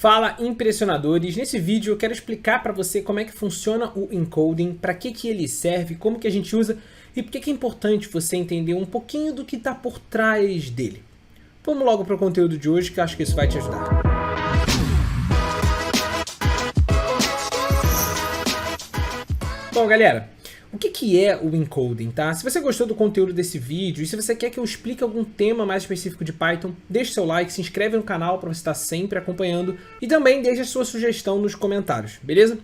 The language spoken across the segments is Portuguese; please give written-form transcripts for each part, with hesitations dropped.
Fala, impressionadores! Nesse vídeo eu quero explicar para você como é que funciona o encoding, para que ele serve, como que a gente usa e por que é importante você entender um pouquinho do que está por trás dele. Vamos logo para o conteúdo de hoje, que eu acho que isso vai te ajudar. Bom, galera, o que é o encoding, tá? Se você gostou do conteúdo desse vídeo e se você quer que eu explique algum tema mais específico de Python, deixe seu like, se inscreve no canal para você estar sempre acompanhando e também deixe a sua sugestão nos comentários, beleza?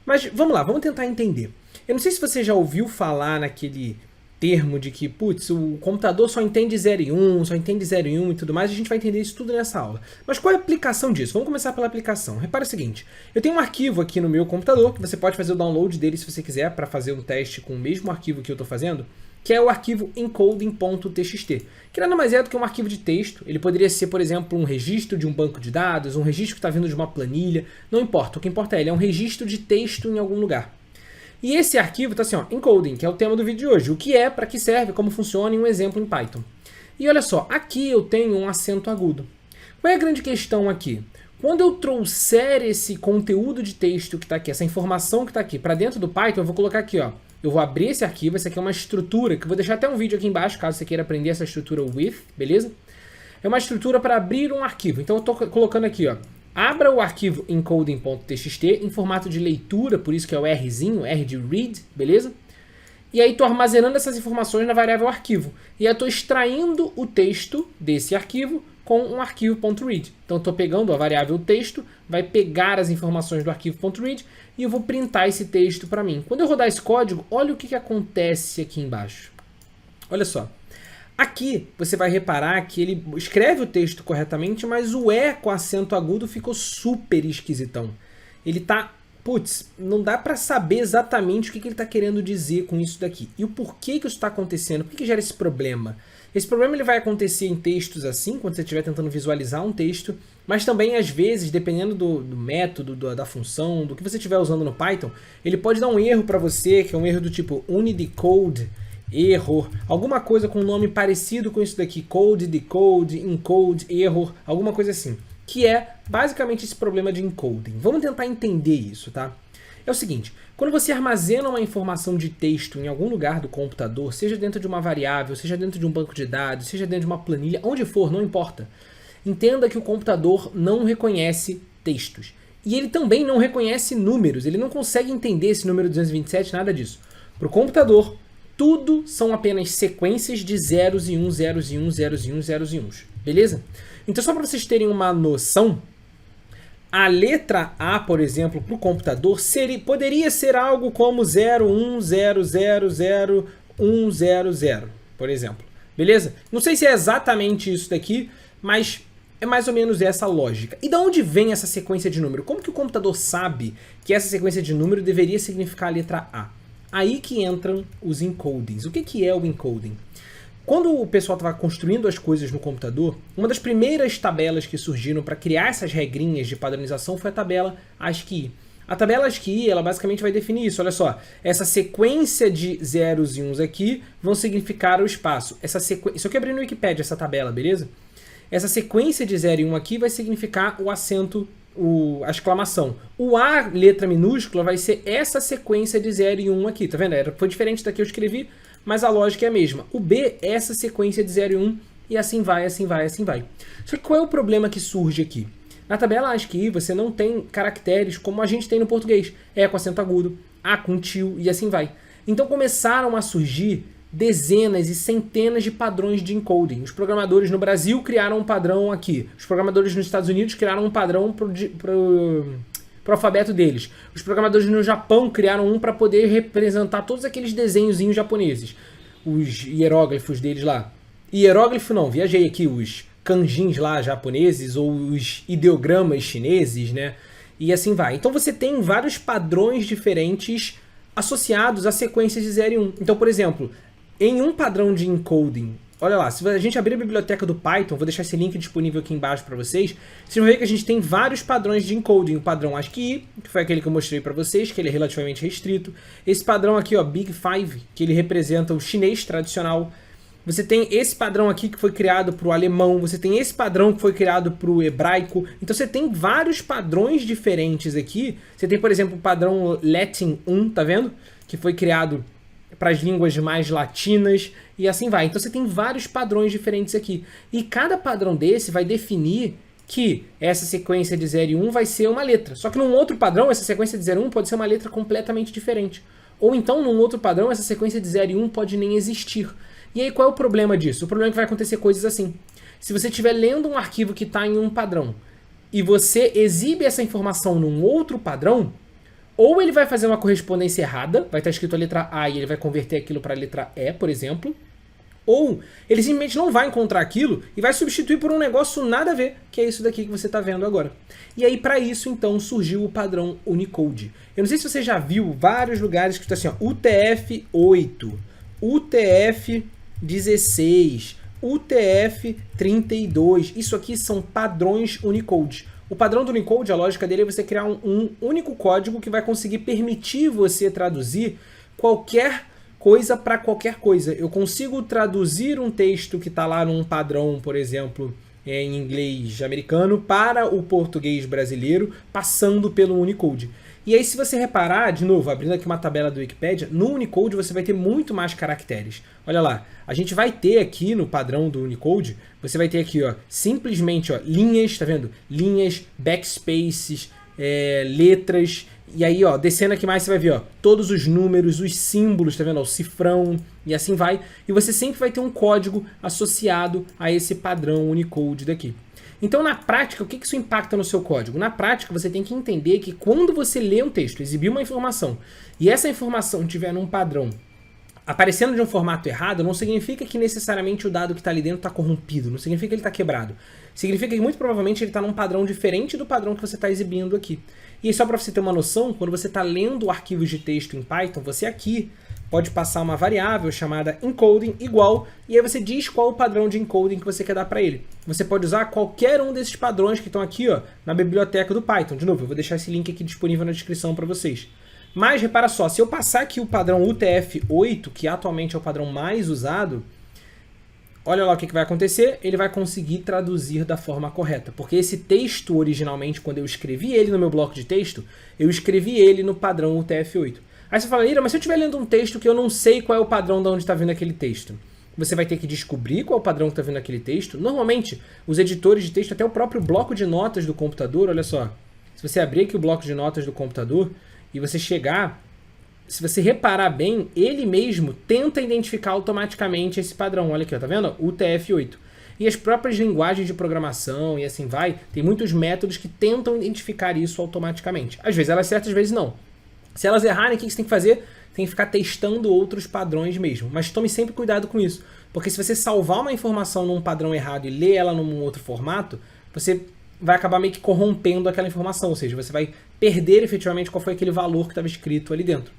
Mas vamos lá, vamos tentar entender. Eu não sei se você já ouviu falar naquele termo de que, putz, o computador só entende 0 e 1, só entende 0 e 1 e tudo mais, a gente vai entender isso tudo nessa aula. Mas qual é a aplicação disso? Vamos começar pela aplicação. Repara o seguinte, eu tenho um arquivo aqui no meu computador, que você pode fazer o download dele se você quiser, para fazer um teste com o mesmo arquivo que eu estou fazendo, que é o arquivo encoding.txt, que nada mais é do que um arquivo de texto. Ele poderia ser, por exemplo, um registro de um banco de dados, um registro que está vindo de uma planilha, não importa, o que importa é ele é um registro de texto em algum lugar. E esse arquivo está assim, ó, encoding, que é o tema do vídeo de hoje. O que é, para que serve, como funciona e um exemplo em Python. E olha só, aqui eu tenho um acento agudo. Qual é a grande questão aqui? Quando eu trouxer esse conteúdo de texto que está aqui, essa informação que está aqui para dentro do Python, eu vou colocar aqui, ó. Eu vou abrir esse arquivo, essa aqui é uma estrutura, que eu vou deixar até um vídeo aqui embaixo, caso você queira aprender essa estrutura with, beleza? É uma estrutura para abrir um arquivo. Então eu estou colocando aqui, ó. Abra o arquivo encoding.txt em formato de leitura, por isso que é o Rzinho, R de read, beleza? E aí estou armazenando essas informações na variável arquivo. E aí estou extraindo o texto desse arquivo com um arquivo.read. Então estou pegando a variável texto, vai pegar as informações do arquivo.read e eu vou printar esse texto para mim. Quando eu rodar esse código, olha o que acontece aqui embaixo. Olha só. Aqui você vai reparar que ele escreve o texto corretamente, mas o E com acento agudo ficou super esquisitão. Ele tá, putz, não dá para saber exatamente o que ele está querendo dizer com isso daqui. E o porquê que isso está acontecendo, por que gera esse problema? Esse problema ele vai acontecer em textos assim, quando você estiver tentando visualizar um texto, mas também às vezes, dependendo do método, da função, do que você estiver usando no Python, ele pode dar um erro para você, que é um erro do tipo unicode, error, alguma coisa com um nome parecido com isso daqui, code, decode, encode, error, alguma coisa assim, que é basicamente esse problema de encoding. Vamos tentar entender isso, tá? É o seguinte, quando você armazena uma informação de texto em algum lugar do computador, seja dentro de uma variável, seja dentro de um banco de dados, seja dentro de uma planilha, onde for, não importa, entenda que o computador não reconhece textos. E ele também não reconhece números, ele não consegue entender esse número 227, nada disso. Para o computador, tudo são apenas sequências de zeros e uns, zeros e uns, zeros e uns, zeros e uns. Beleza? Então, só para vocês terem uma noção, a letra A, por exemplo, para o computador, poderia ser algo como 01000100, por exemplo. Beleza? Não sei se é exatamente isso daqui, mas é mais ou menos essa lógica. E de onde vem essa sequência de número? Como que o computador sabe que essa sequência de número deveria significar a letra A? Aí que entram os encodings. O que é o encoding? Quando o pessoal estava construindo as coisas no computador, uma das primeiras tabelas que surgiram para criar essas regrinhas de padronização foi a tabela ASCII. A tabela ASCII, ela basicamente vai definir isso. Olha só, essa sequência de zeros e uns aqui vão significar o espaço. Isso aqui é abrir no Wikipedia, essa tabela, beleza? Essa sequência de 0 e 1 aqui vai significar o acento, a exclamação. O A, letra minúscula, vai ser essa sequência de 0 e 1 aqui, tá vendo? Foi diferente daqui que eu escrevi, mas a lógica é a mesma. O B é essa sequência de 0 e 1, e assim vai, assim vai, assim vai. Só que qual é o problema que surge aqui? Na tabela ASCII você não tem caracteres como a gente tem no português. É com acento agudo, A com tio e assim vai. Então começaram a surgir dezenas e centenas de padrões de encoding. Os programadores no Brasil criaram um padrão aqui. Os programadores nos Estados Unidos criaram um padrão para o alfabeto deles. Os programadores no Japão criaram um para poder representar todos aqueles desenhozinhos japoneses. Os hieróglifos deles lá. Hieróglifo não, viajei aqui. Os kanjins lá japoneses ou os ideogramas chineses, né? E assim vai. Então você tem vários padrões diferentes associados a sequências de 0 e 1. Então, por exemplo, em um padrão de encoding, olha lá, se a gente abrir a biblioteca do Python, vou deixar esse link disponível aqui embaixo para vocês, vocês vão ver que a gente tem vários padrões de encoding. O padrão ASCII, que foi aquele que eu mostrei para vocês, que ele é relativamente restrito. Esse padrão aqui, ó, Big Five, que ele representa o chinês tradicional. Você tem esse padrão aqui que foi criado para o alemão, você tem esse padrão que foi criado para o hebraico. Então você tem vários padrões diferentes aqui. Você tem, por exemplo, o padrão Latin 1, tá vendo? Que foi criado para as línguas mais latinas e assim vai. Então você tem vários padrões diferentes aqui. E cada padrão desse vai definir que essa sequência de 0 e 1 vai ser uma letra. Só que num outro padrão, essa sequência de 0 e 1 pode ser uma letra completamente diferente. Ou então, num outro padrão, essa sequência de 0 e 1 pode nem existir. E aí, qual é o problema disso? O problema é que vai acontecer coisas assim. Se você estiver lendo um arquivo que está em um padrão e você exibe essa informação num outro padrão, ou ele vai fazer uma correspondência errada, vai estar escrito a letra A e ele vai converter aquilo para a letra E, por exemplo, ou ele simplesmente não vai encontrar aquilo e vai substituir por um negócio nada a ver, que é isso daqui que você está vendo agora. E aí, para isso, então, surgiu o padrão Unicode. Eu não sei se você já viu vários lugares que está assim, ó, UTF-8, UTF-16, UTF-32. Isso aqui são padrões Unicode. O padrão do Unicode, a lógica dele é você criar um único código que vai conseguir permitir você traduzir qualquer coisa para qualquer coisa. Eu consigo traduzir um texto que está lá num padrão, por exemplo, em inglês americano, para o português brasileiro, passando pelo Unicode. E aí, se você reparar, de novo, abrindo aqui uma tabela do Wikipedia, no Unicode você vai ter muito mais caracteres. Olha lá, a gente vai ter aqui no padrão do Unicode, você vai ter aqui, ó, simplesmente, ó, linhas, tá vendo? Linhas, backspaces, letras. E aí, ó, descendo aqui mais, você vai ver, ó, todos os números, os símbolos, tá vendo? Ó, o cifrão e assim vai. E você sempre vai ter um código associado a esse padrão Unicode daqui. Então, na prática, o que isso impacta no seu código? Na prática, você tem que entender que quando você lê um texto, exibir uma informação, e essa informação estiver num padrão aparecendo de um formato errado, não significa que necessariamente o dado que está ali dentro está corrompido, não significa que ele está quebrado. Significa que muito provavelmente ele está num padrão diferente do padrão que você está exibindo aqui. E aí, só para você ter uma noção, quando você está lendo arquivos de texto em Python, você aqui pode passar uma variável chamada encoding igual, e aí você diz qual o padrão de encoding que você quer dar para ele. Você pode usar qualquer um desses padrões que estão aqui, ó, na biblioteca do Python. De novo, eu vou deixar esse link aqui disponível na descrição para vocês. Mas repara só, se eu passar aqui o padrão UTF-8, que atualmente é o padrão mais usado, olha lá o que vai acontecer, ele vai conseguir traduzir da forma correta. Porque esse texto, originalmente, quando eu escrevi ele no meu bloco de texto, eu escrevi ele no padrão UTF-8. Aí você fala, Ira, mas se eu estiver lendo um texto que eu não sei qual é o padrão de onde está vindo aquele texto, você vai ter que descobrir qual é o padrão que está vindo aquele texto. Normalmente, os editores de texto, até o próprio bloco de notas do computador, olha só, se você abrir aqui o bloco de notas do computador e você chegar, se você reparar bem, ele mesmo tenta identificar automaticamente esse padrão. Olha aqui, ó, tá vendo? UTF-8. E as próprias linguagens de programação e assim vai, tem muitos métodos que tentam identificar isso automaticamente. Às vezes elas certas, às vezes não. Se elas errarem, o que você tem que fazer? Tem que ficar testando outros padrões mesmo. Mas tome sempre cuidado com isso. Porque se você salvar uma informação num padrão errado e ler ela num outro formato, você vai acabar meio que corrompendo aquela informação. Ou seja, você vai perder efetivamente qual foi aquele valor que estava escrito ali dentro.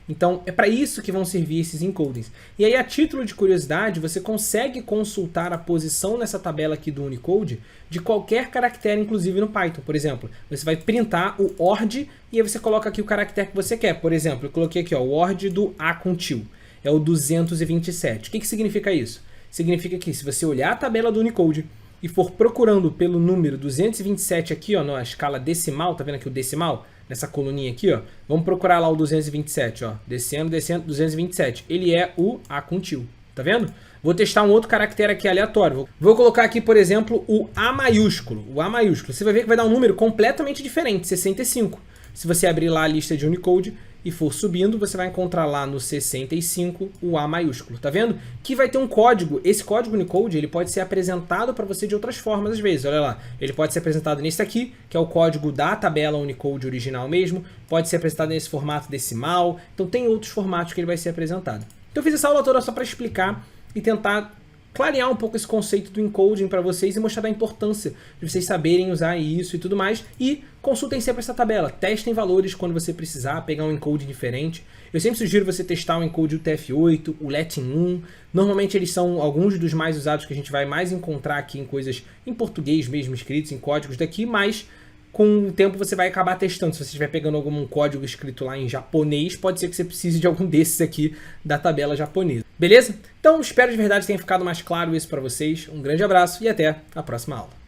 Então, é para isso que vão servir esses encodings. E aí, a título de curiosidade, você consegue consultar a posição nessa tabela aqui do Unicode de qualquer caractere, inclusive no Python. Por exemplo, você vai printar o ORD e aí você coloca aqui o caractere que você quer. Por exemplo, eu coloquei aqui, ó, o ORD do A com til. É o 227. O que significa isso? Significa que se você olhar a tabela do Unicode e for procurando pelo número 227 aqui, ó, na escala decimal, tá vendo aqui o decimal? Nessa coluninha aqui, ó, vamos procurar lá o 227, ó, descendo, 227. Ele é o A com til, tá vendo? Vou testar um outro caractere aqui aleatório. Vou colocar aqui, por exemplo, o A maiúsculo. O A maiúsculo. Você vai ver que vai dar um número completamente diferente, 65. Se você abrir lá a lista de Unicode e for subindo, você vai encontrar lá no 65 o A maiúsculo, tá vendo? Que vai ter um código, esse código Unicode, ele pode ser apresentado para você de outras formas às vezes, olha lá. Ele pode ser apresentado nesse aqui, que é o código da tabela Unicode original mesmo, pode ser apresentado nesse formato decimal, então tem outros formatos que ele vai ser apresentado. Então eu fiz essa aula toda só para explicar e tentar clarear um pouco esse conceito do encoding para vocês e mostrar a importância de vocês saberem usar isso e tudo mais. E consultem sempre essa tabela, testem valores quando você precisar, pegar um encoding diferente. Eu sempre sugiro você testar o encode UTF-8, o Latin 1. Normalmente eles são alguns dos mais usados que a gente vai mais encontrar aqui em coisas em português mesmo, escritos em códigos daqui, mas com o tempo você vai acabar testando. Se você estiver pegando algum código escrito lá em japonês, pode ser que você precise de algum desses aqui da tabela japonesa. Beleza? Então espero de verdade que tenha ficado mais claro isso para vocês. Um grande abraço e até a próxima aula.